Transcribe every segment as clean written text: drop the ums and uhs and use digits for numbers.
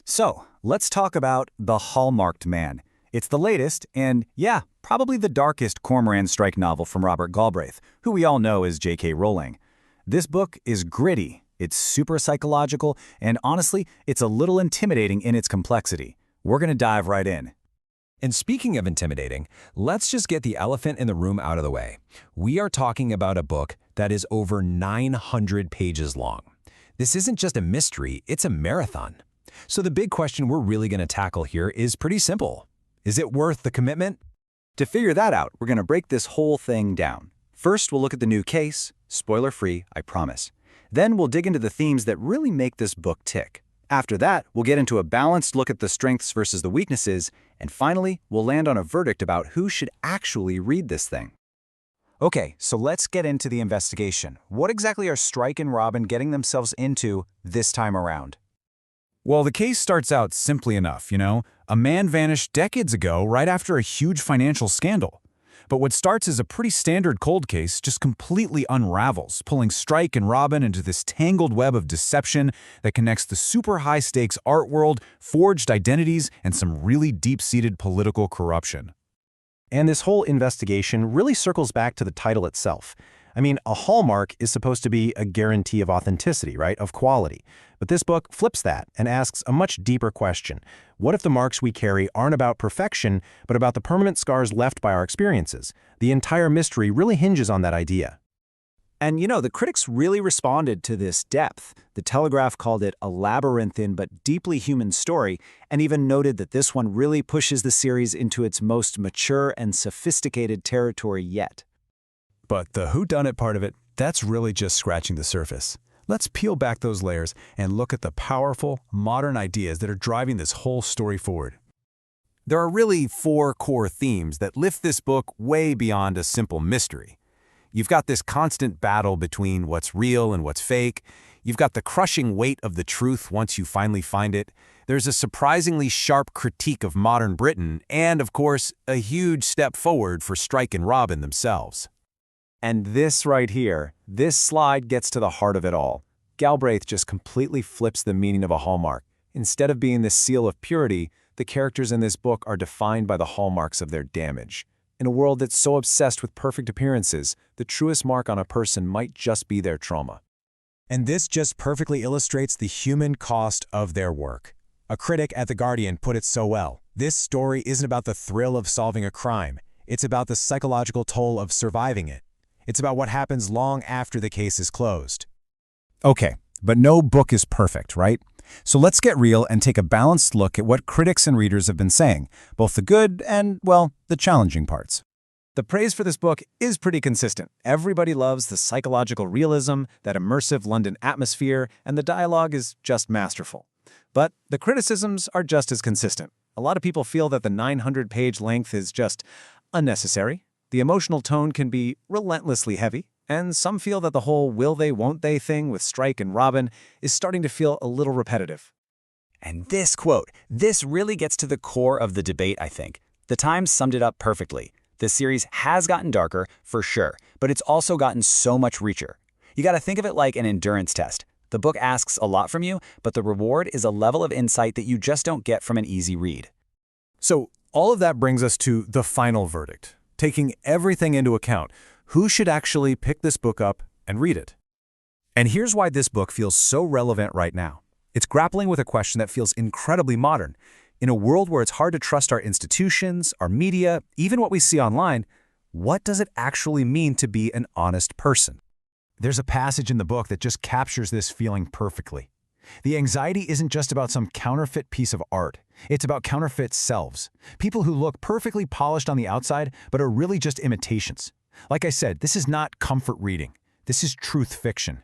So, let's talk about The Hallmarked Man. It's the latest and, yeah, probably the darkest Cormoran Strike novel from Robert Galbraith, who we all know as J.K. Rowling. This book is gritty, it's super psychological, and honestly, it's a little intimidating in its complexity. We're gonna dive right in. And speaking of intimidating, let's just get the elephant in the room out of the way. We are talking about a book that is over 900 pages long. This isn't just a mystery, it's a marathon. So the big question we're really going to tackle here is pretty simple. Is it worth the commitment? To figure that out, we're gonna break this whole thing down. First, we'll look at the new case, spoiler-free, I promise. Then we'll dig into the themes that really make this book tick. After that, we'll get into a balanced look at the strengths versus the weaknesses, and finally, we'll land on a verdict about who should actually read this thing. Okay, so let's get into the investigation. What exactly are Strike and Robin getting themselves into this time around? Well, the case starts out simply enough, A man vanished decades ago right after a huge financial scandal. But what starts as a pretty standard cold case just completely unravels, pulling Strike and Robin into this tangled web of deception that connects the super high-stakes art world, forged identities, and some really deep-seated political corruption. And this whole investigation really circles back to the title itself. I mean, a hallmark is supposed to be a guarantee of authenticity, right? Of quality. But this book flips that and asks a much deeper question. What if the marks we carry aren't about perfection, but about the permanent scars left by our experiences? The entire mystery really hinges on that idea. And the critics really responded to this depth. The Telegraph called it a labyrinthine but deeply human story, and even noted that this one really pushes the series into its most mature and sophisticated territory yet. But the whodunit part of it, that's really just scratching the surface. Let's peel back those layers and look at the powerful, modern ideas that are driving this whole story forward. There are really 4 core themes that lift this book way beyond a simple mystery. You've got this constant battle between what's real and what's fake. You've got the crushing weight of the truth once you finally find it. There's a surprisingly sharp critique of modern Britain, and, of course, a huge step forward for Strike and Robin themselves. And this right here, this slide gets to the heart of it all. Galbraith just completely flips the meaning of a hallmark. Instead of being the seal of purity, the characters in this book are defined by the hallmarks of their damage. In a world that's so obsessed with perfect appearances, the truest mark on a person might just be their trauma. And this just perfectly illustrates the human cost of their work. A critic at The Guardian put it so well. This story isn't about the thrill of solving a crime. It's about the psychological toll of surviving it. It's about what happens long after the case is closed. Okay, but no book is perfect, right? So let's get real and take a balanced look at what critics and readers have been saying, both the good and, well, the challenging parts. The praise for this book is pretty consistent. Everybody loves the psychological realism, that immersive London atmosphere, and the dialogue is just masterful. But the criticisms are just as consistent. A lot of people feel that the 900-page length is just unnecessary. The emotional tone can be relentlessly heavy, and some feel that the whole will they, won't they thing with Strike and Robin is starting to feel a little repetitive. And this quote, this really gets to the core of the debate, I think. The Times summed it up perfectly. The series has gotten darker, for sure, but it's also gotten so much richer. You gotta think of it like an endurance test. The book asks a lot from you, but the reward is a level of insight that you just don't get from an easy read. So all of that brings us to the final verdict. Taking everything into account, who should actually pick this book up and read it? And here's why this book feels so relevant right now. It's grappling with a question that feels incredibly modern. In a world where it's hard to trust our institutions, our media, even what we see online, what does it actually mean to be an honest person? There's a passage in the book that just captures this feeling perfectly. The anxiety isn't just about some counterfeit piece of art. It's about counterfeit selves. People who look perfectly polished on the outside, but are really just imitations. Like I said, this is not comfort reading. This is truth fiction.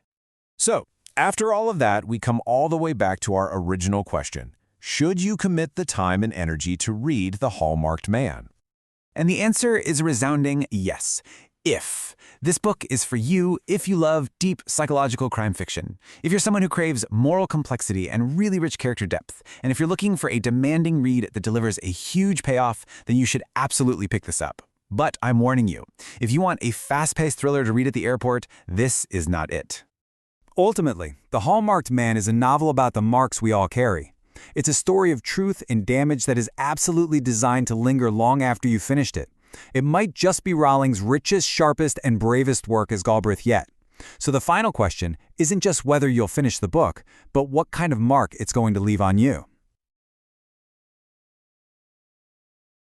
So, after all of that, we come all the way back to our original question. Should you commit the time and energy to read The Hallmarked Man? And the answer is a resounding yes. If. This book is for you if you love deep psychological crime fiction, if you're someone who craves moral complexity and really rich character depth, and if you're looking for a demanding read that delivers a huge payoff, then you should absolutely pick this up. But I'm warning you, if you want a fast-paced thriller to read at the airport, this is not it. Ultimately, The Hallmarked Man is a novel about the marks we all carry. It's a story of truth and damage that is absolutely designed to linger long after you've finished it. It might just be Rowling's richest, sharpest, and bravest work as Galbraith yet. So the final question isn't just whether you'll finish the book, but what kind of mark it's going to leave on you.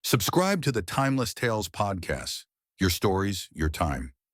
Subscribe to the Timeless Tales podcast. Your stories, your time.